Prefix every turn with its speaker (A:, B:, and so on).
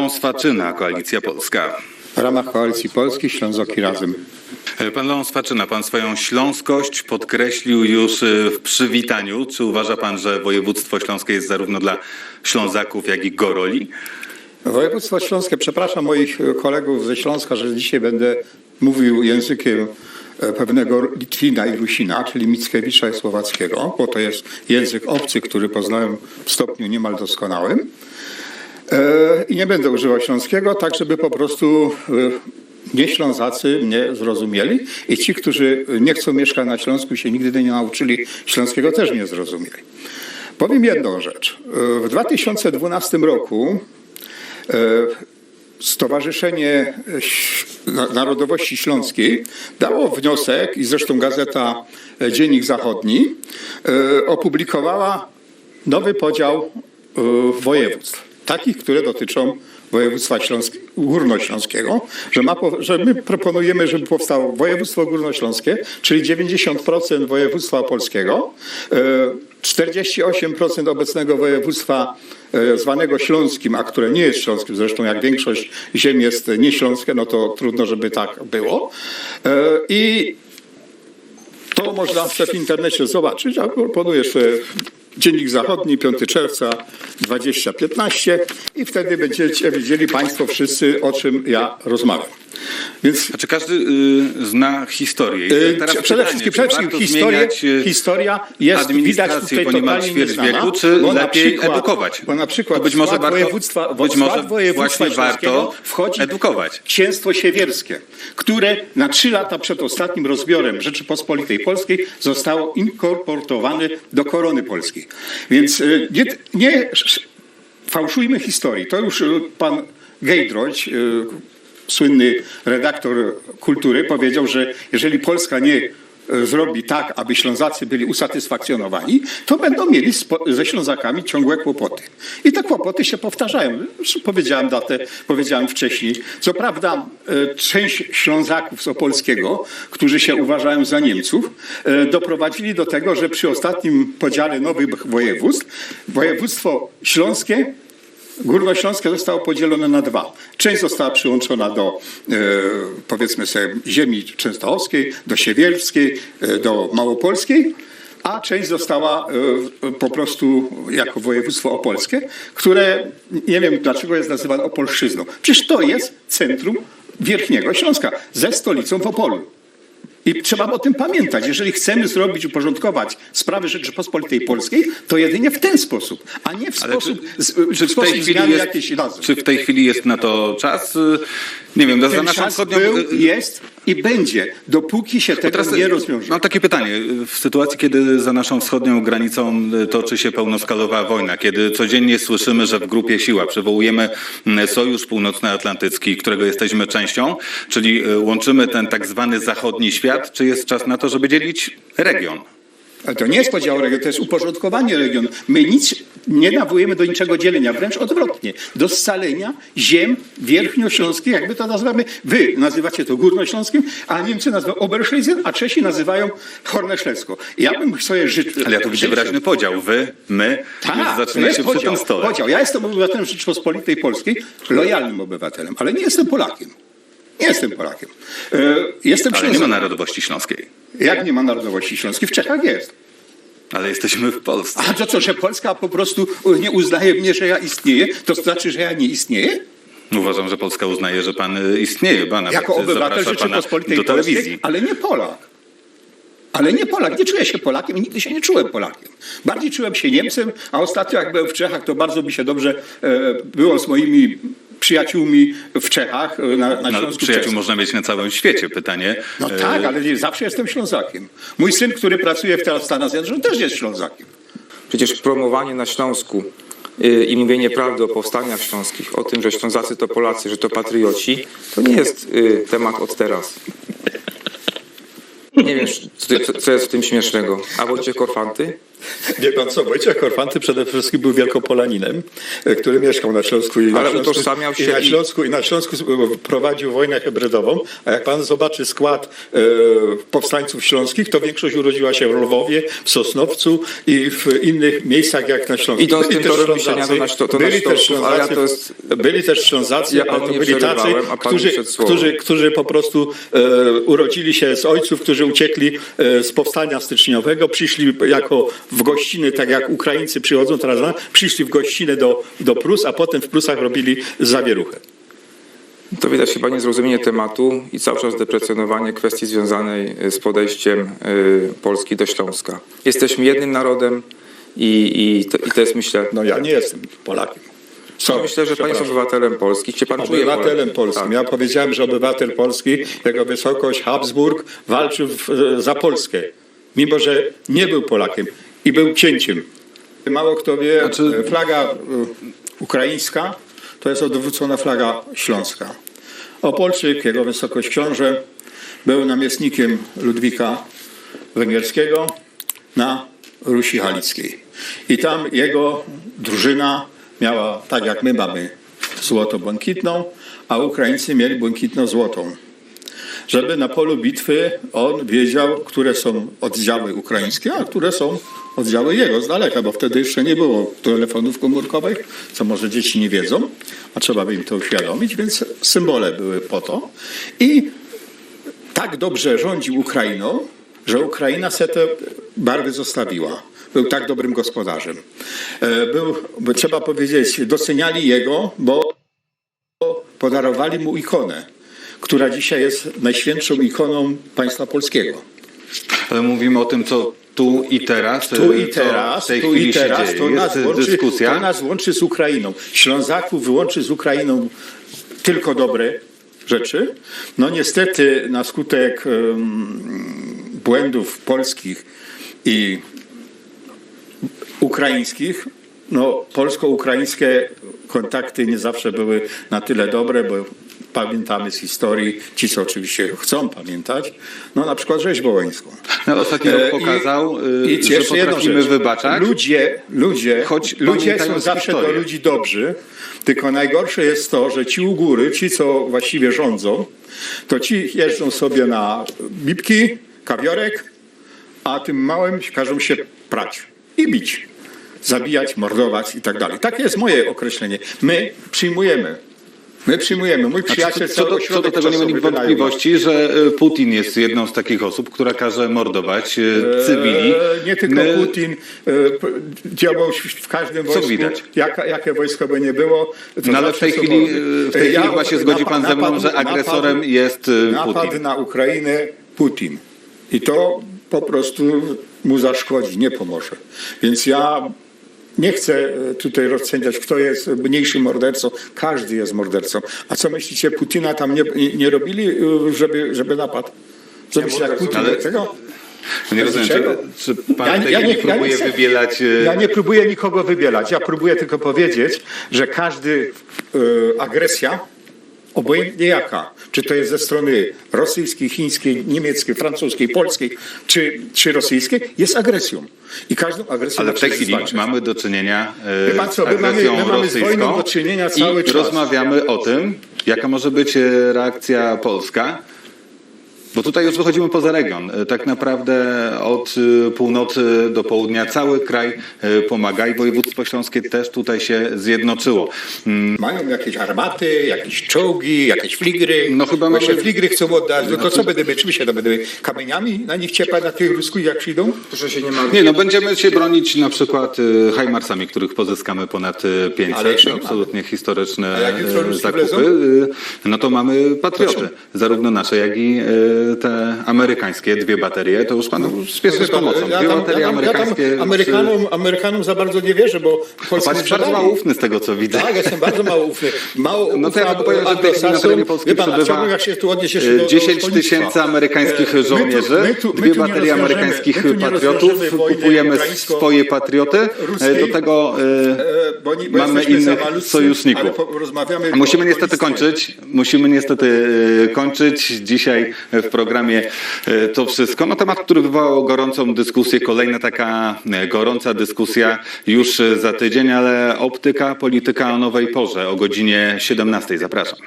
A: Leon Swaczyna, Koalicja Polska.
B: W ramach Koalicji Polskiej Ślązoki Razem.
A: Pan Leon Swaczyna, pan swoją śląskość podkreślił już w przywitaniu. Czy uważa pan, że województwo śląskie jest zarówno dla Ślązaków, jak i Goroli?
B: Województwo śląskie, przepraszam moich kolegów ze Śląska, że dzisiaj będę mówił językiem pewnego Litwina i Rusina, czyli Mickiewicza i Słowackiego, bo to jest język obcy, który poznałem w stopniu niemal doskonałym. I nie będę używał śląskiego, tak żeby po prostu nie Ślązacy mnie zrozumieli i ci, którzy nie chcą mieszkać na Śląsku, się nigdy nie nauczyli śląskiego, też mnie zrozumieli. Powiem jedną rzecz. W 2012 roku Stowarzyszenie Narodowości Śląskiej dało wniosek i zresztą gazeta Dziennik Zachodni opublikowała nowy podział województw, takich, które dotyczą województwa górnośląskiego, że my proponujemy, żeby powstało województwo górnośląskie, czyli 90% województwa opolskiego, 48% obecnego województwa zwanego śląskim, a które nie jest śląskim, zresztą jak większość ziem jest nieśląskie, no to trudno, żeby tak było. I to można w internecie zobaczyć, a proponuję sobie Dziennik Zachodni, 5 czerwca 2015 i wtedy będziecie wiedzieli Państwo wszyscy, o czym ja rozmawiam. Więc
A: A czy każdy zna historię? Teraz
B: przede wszystkim historia jest widać tutaj totalnie nieznana,
A: czy lepiej edukować?
B: Bo na przykład
A: to być może
B: województwa śląskiego wchodzi
A: edukować.
B: Księstwo Siewierskie, które na 3 lata przed ostatnim rozbiorem Rzeczypospolitej Polskiej zostało inkorporowane do korony polskiej. Więc nie fałszujmy historii. To już pan Gejdroć, słynny redaktor kultury, powiedział, że jeżeli Polska nie zrobi tak, aby Ślązacy byli usatysfakcjonowani, to będą mieli ze Ślązakami ciągłe kłopoty. I te kłopoty się powtarzają. Powiedziałem wcześniej. Co prawda część Ślązaków z Opolskiego, którzy się uważają za Niemców, doprowadzili do tego, że przy ostatnim podziale nowych województw, województwo śląskie, górnośląskie zostało podzielone na 2. Część została przyłączona do, powiedzmy sobie, ziemi częstochowskiej, do siewierskiej, do małopolskiej, a część została po prostu jako województwo opolskie, które nie wiem dlaczego jest nazywane Opolszczyzną. Przecież to jest centrum Wierchniego Śląska ze stolicą w Opolu. I trzeba o tym pamiętać. Jeżeli chcemy uporządkować sprawy Rzeczypospolitej Polskiej, to jedynie w ten sposób, a nie w sposób zmiany jakiejś nazwy.
A: Czy w tej chwili jest na to czas? Nie wiem,
B: ten czas jest i będzie, dopóki się tego nie rozwiąże.
A: Mam takie pytanie. W sytuacji, kiedy za naszą wschodnią granicą toczy się pełnoskalowa wojna, kiedy codziennie słyszymy, że w grupie siła przywołujemy Sojusz Północnoatlantycki, którego jesteśmy częścią, czyli łączymy ten tak zwany zachodni świat, czy jest czas na to, żeby dzielić region?
B: Ale to nie jest podział regionu, to jest uporządkowanie regionu. My nic nie nawołujemy do niczego dzielenia, wręcz odwrotnie. Do scalenia ziem wierchnośląskich, jakby to nazywamy. Wy nazywacie to górnośląskim, a Niemcy nazywają Oberschlesien, a Czesi nazywają Hornośląsko. Ja bym sobie życzył.
A: Ale ja tu widzę wyraźny podział. Wy, my, więc zaczyna się przy tym stole.
B: Podział. Ja jestem obywatelem Rzeczypospolitej Polskiej, lojalnym obywatelem, ale nie jestem Polakiem. Nie jestem Polakiem. Jestem
A: Ale nie ma narodowości śląskiej.
B: Jak nie ma narodowości śląskiej? W Czechach jest.
A: Ale jesteśmy w Polsce.
B: A to co, że Polska po prostu nie uznaje mnie, że ja istnieję? To znaczy, że ja nie istnieję?
A: Uważam, że Polska uznaje, że pan istnieje.
B: Jako obywatel Rzeczypospolitej Polskiej, ale nie Polak. Ale nie Polak. Nie czuję się Polakiem i nigdy się nie czułem Polakiem. Bardziej czułem się Niemcem, a ostatnio jak byłem w Czechach, to bardzo mi się dobrze było z moimi przyjaciółmi w Czechach, na Śląsku.
A: Przyjaciół można mieć na całym świecie. Pytanie.
B: No tak, ale zawsze jestem Ślązakiem. Mój syn, który pracuje teraz w Stanach Zjednoczonych, też jest Ślązakiem.
C: Przecież promowanie na Śląsku i mówienie prawdy o powstaniach śląskich, o tym, że Ślązacy to Polacy, że to patrioci, to nie jest temat od teraz. Nie wiem, co jest w tym śmiesznego. A Wojciech Korfanty?
B: Wie pan co, Wojciech Korfanty przede wszystkim był Wielkopolaninem, który mieszkał na Śląsku
C: utożsamiał się
B: i na Śląsku prowadził wojnę hybrydową, a jak pan zobaczy skład powstańców śląskich, to większość urodziła się w Lwowie, w Sosnowcu i w innych miejscach jak na Śląsku.
C: Idąc tym torem myślenia do Śląsków, ale ja to jest...
B: Byli też Ślązacy,
C: Ja
B: ale
C: panu
B: to
C: nie
B: byli tacy,
C: przerywałem, a pan mi przed słowem.
B: którzy po prostu urodzili się z ojców, którzy uciekli z powstania styczniowego, przyszli jako w gościny, tak jak Ukraińcy przychodzą teraz, przyszli w gościnę do Prus, a potem w Prusach robili zawieruchę.
C: To widać chyba niezrozumienie tematu i cały czas deprecjonowanie kwestii związanej z podejściem Polski do Śląska. Jesteśmy jednym narodem i to jest, myślę...
B: No ja nie jestem Polakiem.
C: Myślę, że pan jest obywatelem Polski. Cię pan czuje
B: Obywatelem polskim.
C: Tak.
B: Ja powiedziałem, że obywatel polski, jego wysokość Habsburg walczył za Polskę, mimo że nie był Polakiem i był księciem. Mało kto wie, flaga ukraińska to jest odwrócona flaga śląska. Opolczyk, jego wysokość książę, był namiestnikiem Ludwika Węgierskiego na Rusi Halickiej. I tam jego drużyna miała, tak jak my mamy, złoto-błękitną, a Ukraińcy mieli błękitno-złotą. Żeby na polu bitwy on wiedział, które są oddziały ukraińskie, a które są oddziały jego z daleka, bo wtedy jeszcze nie było telefonów komórkowych, co może dzieci nie wiedzą, a trzeba by im to uświadomić, więc symbole były po to. I tak dobrze rządził Ukrainą, że Ukraina se te barwy zostawiła. Był tak dobrym gospodarzem. Trzeba powiedzieć, doceniali jego, bo podarowali mu ikonę, która dzisiaj jest najświętszą ikoną państwa polskiego.
A: Ale mówimy o tym, co tu i teraz.
B: Tu i teraz,
A: co w tej
B: tu
A: chwili
B: i teraz,
A: się dzieje.
B: to nas łączy z Ukrainą. Ślązaków wyłączy z Ukrainą tylko dobre rzeczy. No niestety na skutek błędów polskich i ukraińskich, no polsko-ukraińskie kontakty nie zawsze były na tyle dobre, bo pamiętamy z historii, ci co oczywiście chcą pamiętać, no na przykład rzeź wołyńską.
A: No, ostatni rok pokazał, że potrafimy wybaczać.
B: Ludzie są zawsze do ludzi dobrzy, tylko najgorsze jest to, że ci u góry, ci co właściwie rządzą, to ci jeżdżą sobie na bibki, kawiorek, a tym małym każą się prać i bić, zabijać, mordować i tak dalej. Takie jest moje określenie. My przyjmujemy. Mój przyjaciel
A: Co do tego nie ma nikt wątpliwości, że Putin jest jedną z takich osób, która każe mordować cywili.
B: Nie tylko Putin, działał w każdym wojsku.
A: widać?
B: Jakie wojsko by nie było.
A: No ale w tej chwili chyba się zgodzi pan ze mną, że agresorem jest Putin.
B: Napad na Ukrainę Putin. I to po prostu mu zaszkodzi, nie pomoże. Więc ja nie chcę tutaj rozsądzać, kto jest mniejszym mordercą. Każdy jest mordercą. A co myślicie, Putina tam nie robili, żeby napadł? Zrobić jak Putin tego?
A: Nie rozumiem, czy pan nie próbuje wybielać...
B: Ja nie próbuję nikogo wybielać. Ja próbuję tylko powiedzieć, że każdy agresja, obojętnie jaka, czy to jest ze strony rosyjskiej, chińskiej, niemieckiej, francuskiej, polskiej, czy rosyjskiej, jest agresją. I każdą agresją...
A: Ale w tej chwili mamy do czynienia z
B: my
A: agresją
B: mamy z wojną
A: rosyjską
B: do czynienia cały
A: i
B: czas.
A: rozmawiamy o tym, jaka może być reakcja polska. Bo tutaj już wychodzimy poza region. Tak naprawdę od północy do południa cały kraj pomaga i województwo śląskie też tutaj się zjednoczyło.
B: Mają jakieś armaty, jakieś czołgi, jakieś fligry.
A: No chyba
B: Bo jeszcze
A: mamy-
B: fligry chcą oddać. No to co będziemy, czym się to będziemy? Kamieniami na nich ciepać, na tych rusków jak przyjdą?
C: Proszę się nie martwić.
A: Nie, no będziemy się bronić na przykład Hajmarsami, których pozyskamy ponad 500.
B: Ale jeszcze nie
A: Absolutnie historyczne
B: A jak jutro ruski
A: zakupy.
B: wlezą?
A: No to mamy patrioty. Zarówno nasze, jak i te amerykańskie, 2 baterie. To już panu spieszę z pomocą. 2 baterie amerykańskie.
B: Amerykanom za bardzo nie wierzę, bo Polscy
A: Pan jest bardzo mało ufny z tego, co widzę.
B: Tak, jestem bardzo mało ufny. Mało
A: No to ja
B: ufam
A: tylko powiem, że w tej chwili na terenie Polski
B: Wie pan,
A: przebywa
B: chciałbym, jak się tu odnieść jeszcze do
A: 10
B: szkolnictwa.
A: tysięcy amerykańskich żołnierzy,
B: My tu
A: 2
B: nie
A: baterie
B: rozwiążemy-
A: amerykańskich
B: my tu nie
A: patriotów,
B: rozwiążemy wojny
A: kupujemy
B: ukraińsko-
A: swoje patrioty,
B: ruskiej,
A: do tego
B: bo
A: mamy
B: jesteśmy za
A: innych
B: malutcy,
A: sojuszników.
B: ale rozmawiamy
A: Musimy
B: o
A: niestety
B: szkolnictwie.
A: kończyć. Dzisiaj w programie To Wszystko. No temat, który wywołał gorącą dyskusję, kolejna taka gorąca dyskusja już za tydzień, ale optyka, polityka o nowej porze, o godzinie 17. Zapraszam.